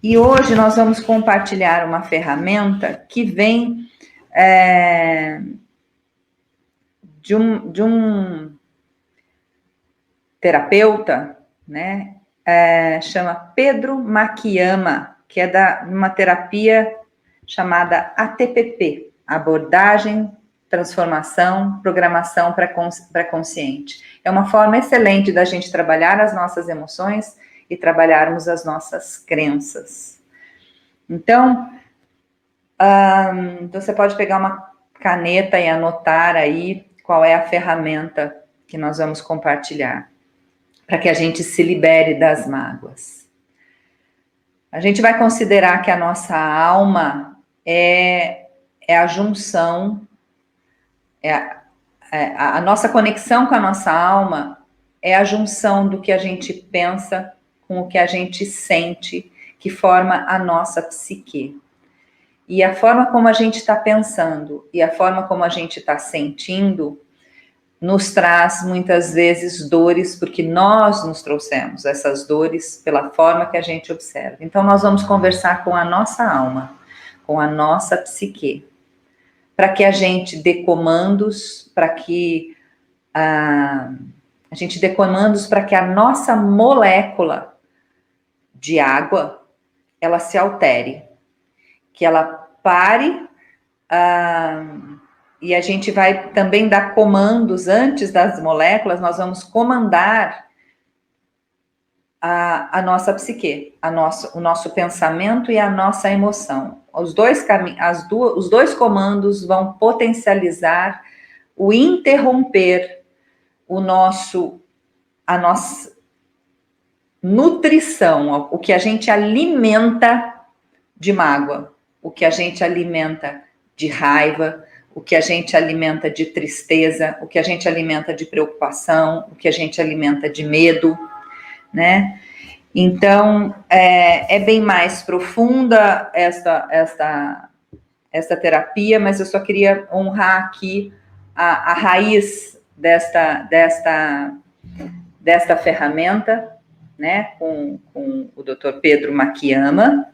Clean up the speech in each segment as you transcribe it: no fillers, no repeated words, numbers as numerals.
E hoje nós vamos compartilhar uma ferramenta que vem de um terapeuta, né? Chama Pedro Makiyama, que é de uma terapia chamada ATPP, Abordagem, Transformação, Programação Pré-Consciente. É uma forma excelente da gente trabalhar as nossas emoções e trabalharmos as nossas crenças. Então, você pode pegar uma caneta e anotar aí qual é a ferramenta que nós vamos compartilhar, para que a gente se libere das mágoas. A gente vai considerar que a nossa alma é a junção, a nossa conexão com a nossa alma é a junção do que a gente pensa com o que a gente sente, que forma a nossa psique. E a forma como a gente está pensando e a forma como a gente está sentindo nos traz muitas vezes dores, porque nós nos trouxemos essas dores pela forma que a gente observa. Então nós vamos conversar com a nossa alma, com a nossa psique, para que a gente dê comandos, para que a gente dê comandos para que a nossa molécula de água ela se altere, que ela pare, e a gente vai também dar comandos antes das moléculas, nós vamos comandar a nossa psique, o nosso pensamento e a nossa emoção. Os dois comandos vão potencializar o interromper a nossa nutrição, o que a gente alimenta de mágoa, o que a gente alimenta de raiva, o que a gente alimenta de tristeza, o que a gente alimenta de preocupação, o que a gente alimenta de medo, né? Então, é bem mais profunda esta terapia, mas eu só queria honrar aqui a raiz desta ferramenta, né, com o Dr. Pedro Makiyama,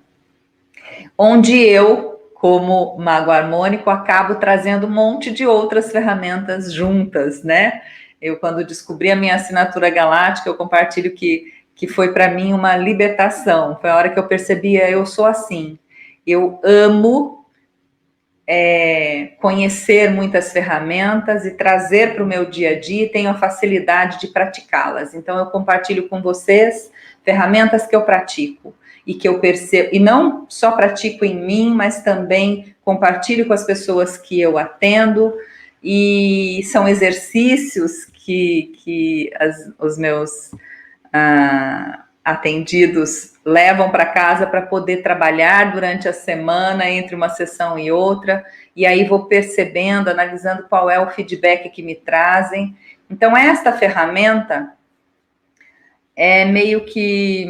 onde eu, como mago harmônico, acabo trazendo um monte de outras ferramentas juntas, né? Eu, quando descobri a minha assinatura galáctica, eu compartilho que foi para mim uma libertação. Foi a hora que eu percebia, eu sou assim. Eu amo conhecer muitas ferramentas e trazer para o meu dia a dia, e tenho a facilidade de praticá-las. Então, eu compartilho com vocês ferramentas que eu pratico e que eu percebo, e não só pratico em mim, mas também compartilho com as pessoas que eu atendo, e são exercícios que os meus atendidos levam para casa para poder trabalhar durante a semana, entre uma sessão e outra, e aí vou percebendo, analisando qual é o feedback que me trazem. Então, esta ferramenta é meio que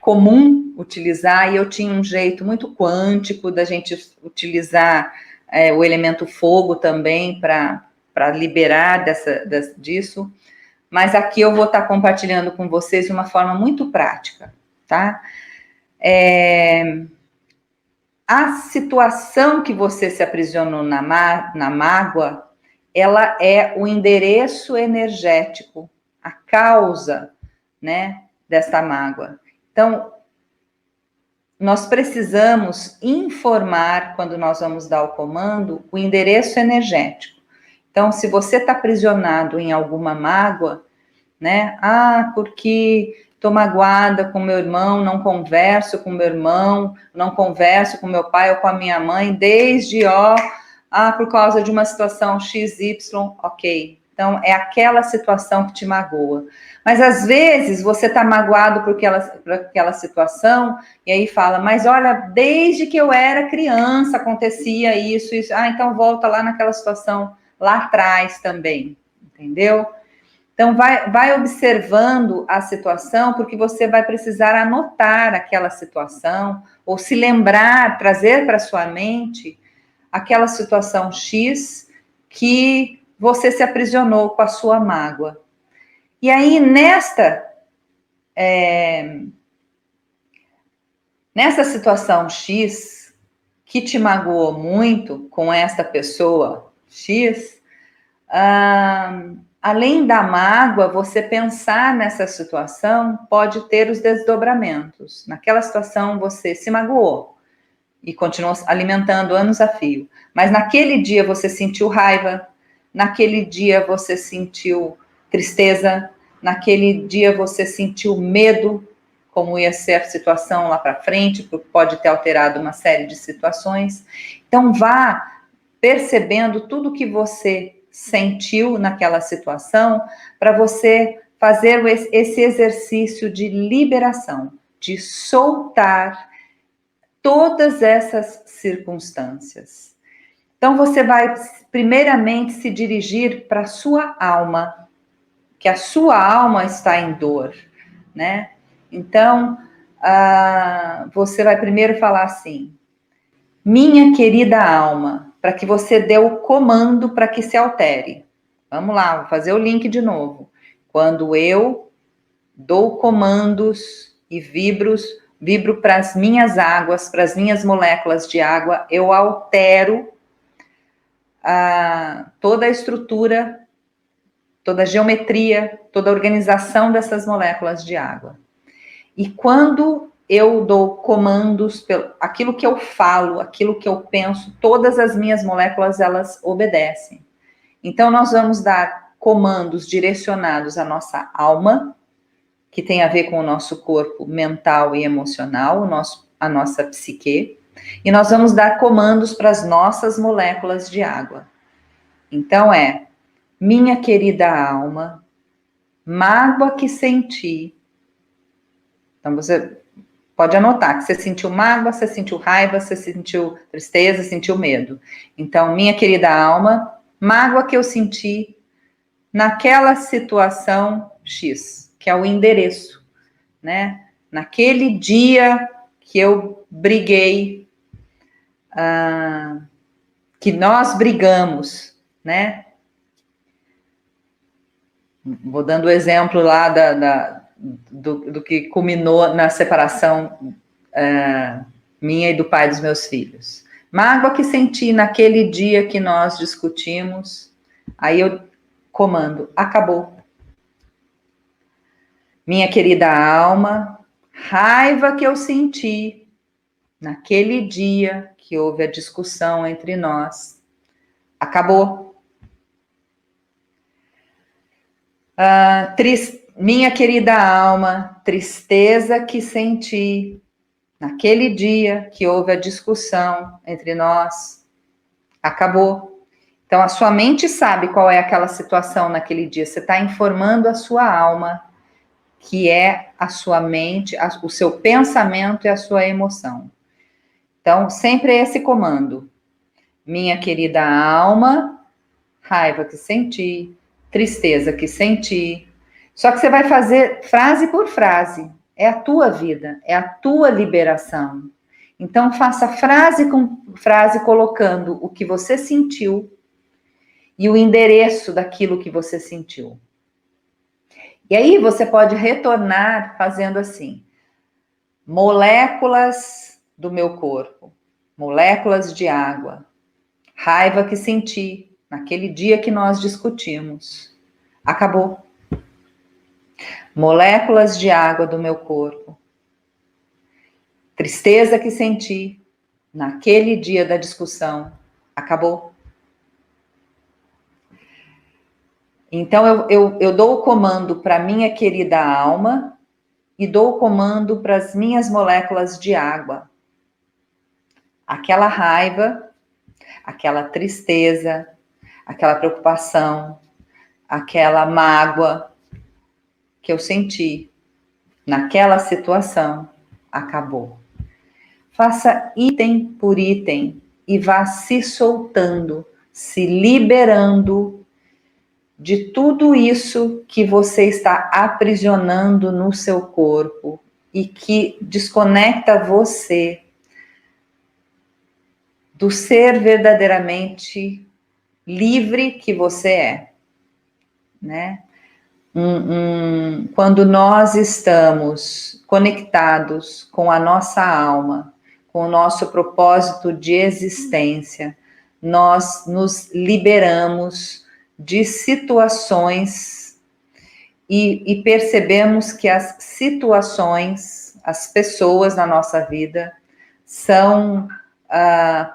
comum utilizar, e eu tinha um jeito muito quântico da gente utilizar o elemento fogo também para liberar disso. Mas aqui eu vou estar compartilhando com vocês de uma forma muito prática, tá? A situação que você se aprisionou na mágoa, ela é o endereço energético, a causa, né, desta mágoa. Então, nós precisamos informar, quando nós vamos dar o comando, o endereço energético. Então, se você está aprisionado em alguma mágoa, né? Porque estou magoada com meu irmão, não converso com meu irmão, não converso com meu pai ou com a minha mãe, desde por causa de uma situação XY, ok. Então, é aquela situação que te magoa. Mas, às vezes, você está magoado por aquela situação, e aí fala, mas olha, desde que eu era criança acontecia isso. Então volta lá naquela situação lá atrás também, entendeu? Então, vai observando a situação, porque você vai precisar anotar aquela situação, ou se lembrar, trazer para sua mente aquela situação X que você se aprisionou com a sua mágoa. E aí, Nessa situação X, que te magoou muito com essa pessoa X, além da mágoa, você pensar nessa situação pode ter os desdobramentos. Naquela situação você se magoou e continuou alimentando anos a fio. Mas naquele dia você sentiu raiva, naquele dia você sentiu tristeza, naquele dia você sentiu medo, como ia ser a situação lá para frente, porque pode ter alterado uma série de situações. Então vá percebendo tudo que você sentiu naquela situação para você fazer esse exercício de liberação, de soltar todas essas circunstâncias. Então você vai primeiramente se dirigir para a sua alma, que a sua alma está em dor, né? Então você vai primeiro falar assim: minha querida alma, para que você dê o comando para que se altere. Vamos lá, vou fazer o link de novo. Quando eu dou comandos e vibro para as minhas águas, para as minhas moléculas de água, eu altero toda a estrutura, toda a geometria, toda a organização dessas moléculas de água. E quando eu dou comandos, aquilo que eu falo, aquilo que eu penso, todas as minhas moléculas, elas obedecem. Então, nós vamos dar comandos direcionados à nossa alma, que tem a ver com o nosso corpo mental e emocional, a nossa psique, e nós vamos dar comandos para as nossas moléculas de água. Então minha querida alma, mágoa que senti. Então você pode anotar que você sentiu mágoa, você sentiu raiva, você sentiu tristeza, sentiu medo. Então, minha querida alma, mágoa que eu senti naquela situação X, que é o endereço, né? Naquele dia que eu briguei, que nós brigamos, né? Vou dando o exemplo lá do que culminou na separação minha e do pai dos meus filhos. Mágoa que senti naquele dia que nós discutimos, aí eu comando, acabou. Minha querida alma, raiva que eu senti naquele dia que houve a discussão entre nós, acabou. Minha querida alma, tristeza que senti naquele dia que houve a discussão entre nós, acabou. Então, a sua mente sabe qual é aquela situação naquele dia. Você está informando a sua alma, que é a sua mente, o seu pensamento e a sua emoção. Então, sempre esse comando. Minha querida alma, raiva que senti, tristeza que senti. Só que você vai fazer frase por frase. É a tua vida, é a tua liberação. Então, faça frase com frase colocando o que você sentiu e o endereço daquilo que você sentiu. E aí você pode retornar fazendo assim: moléculas do meu corpo, moléculas de água, raiva que senti naquele dia que nós discutimos, acabou. Moléculas de água do meu corpo, tristeza que senti naquele dia da discussão, acabou. Então eu dou o comando para minha querida alma e dou o comando para as minhas moléculas de água. Aquela raiva, aquela tristeza, aquela preocupação, aquela mágoa que eu senti naquela situação, acabou. Faça item por item e vá se soltando, se liberando de tudo isso que você está aprisionando no seu corpo e que desconecta você do ser verdadeiramente livre que você é, né? Quando nós estamos conectados com a nossa alma, com o nosso propósito de existência, nós nos liberamos de situações e percebemos que as situações, as pessoas na nossa vida são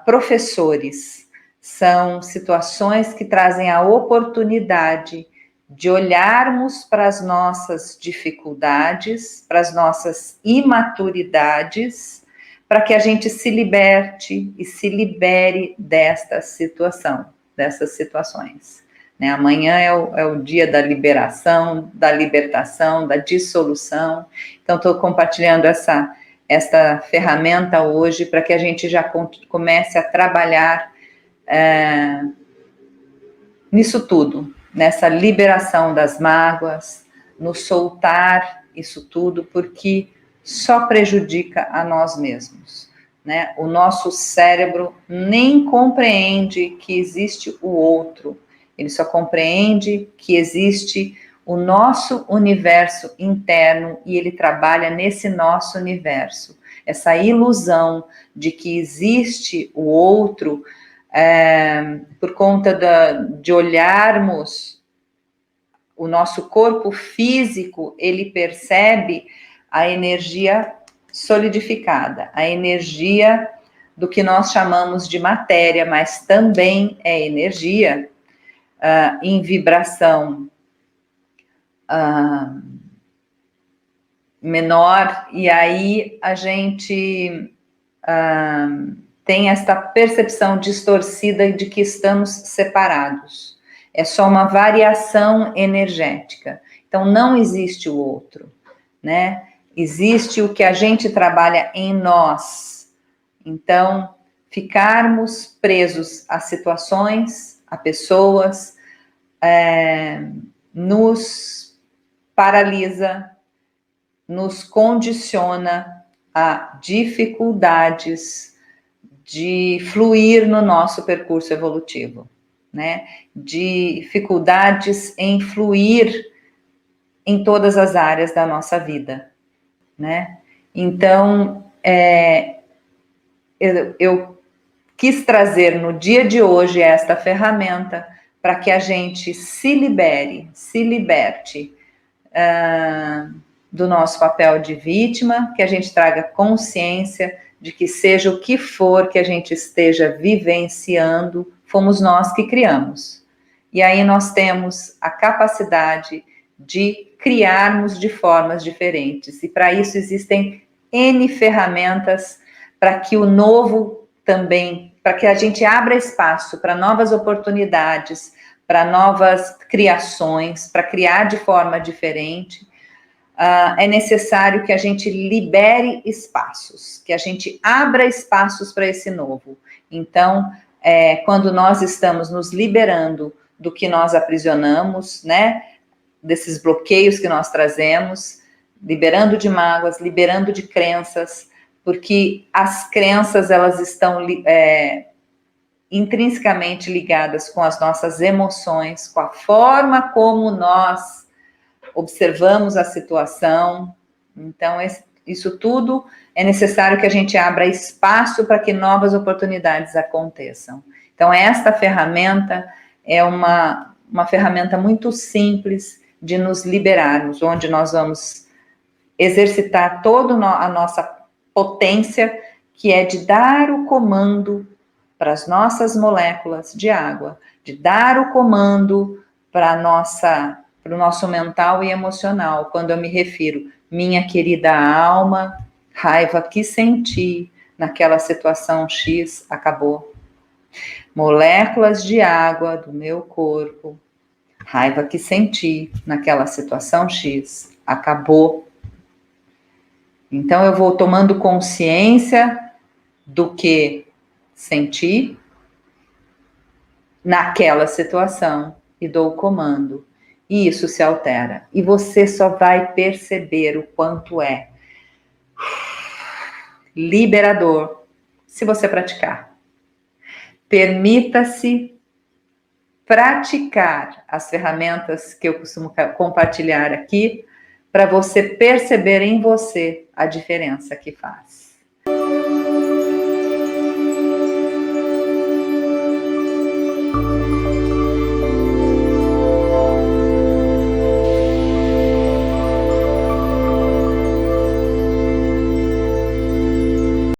professores, são situações que trazem a oportunidade de olharmos para as nossas dificuldades, para as nossas imaturidades, para que a gente se liberte e se libere desta situação, dessas situações. Né? Amanhã é o dia da liberação, da libertação, da dissolução. Então, estou compartilhando esta ferramenta hoje para que a gente já comece a trabalhar nisso tudo, nessa liberação das mágoas, no soltar isso tudo, porque só prejudica a nós mesmos, né? O nosso cérebro nem compreende que existe o outro, ele só compreende que existe o nosso universo interno e ele trabalha nesse nosso universo. Essa ilusão de que existe o outro, por conta de olharmos o nosso corpo físico, ele percebe a energia solidificada, a energia do que nós chamamos de matéria, mas também é energia em vibração menor, e aí a gente tem esta percepção distorcida de que estamos separados. É só uma variação energética. Então, não existe o outro, né? Existe o que a gente trabalha em nós. Então, ficarmos presos a situações, a pessoas, nos paralisa, nos condiciona a dificuldades de fluir no nosso percurso evolutivo, né? Dificuldades em fluir em todas as áreas da nossa vida, né? Então, eu quis trazer no dia de hoje esta ferramenta para que a gente se liberte do nosso papel de vítima, que a gente traga consciência de que seja o que for que a gente esteja vivenciando, fomos nós que criamos. E aí nós temos a capacidade de criarmos de formas diferentes. E para isso existem N ferramentas para que o novo também, para que a gente abra espaço para novas oportunidades, para novas criações, para criar de forma diferente. É necessário que a gente libere espaços, que a gente abra espaços para esse novo. Então, quando nós estamos nos liberando do que nós aprisionamos, né, desses bloqueios que nós trazemos, liberando de mágoas, liberando de crenças, porque as crenças, elas estão intrinsecamente ligadas com as nossas emoções, com a forma como nós observamos a situação. Então, isso tudo é necessário que a gente abra espaço para que novas oportunidades aconteçam. Então, esta ferramenta é uma ferramenta muito simples de nos liberarmos, onde nós vamos exercitar toda a nossa potência, que é de dar o comando para as nossas moléculas de água, de dar o comando para o nosso mental e emocional. Quando eu me refiro, minha querida alma, raiva que senti naquela situação X, acabou. Moléculas de água do meu corpo, raiva que senti naquela situação X, acabou. Então eu vou tomando consciência do que senti naquela situação e dou o comando. E isso se altera. E você só vai perceber o quanto é liberador se você praticar. Permita-se praticar as ferramentas que eu costumo compartilhar aqui, para você perceber em você a diferença que faz.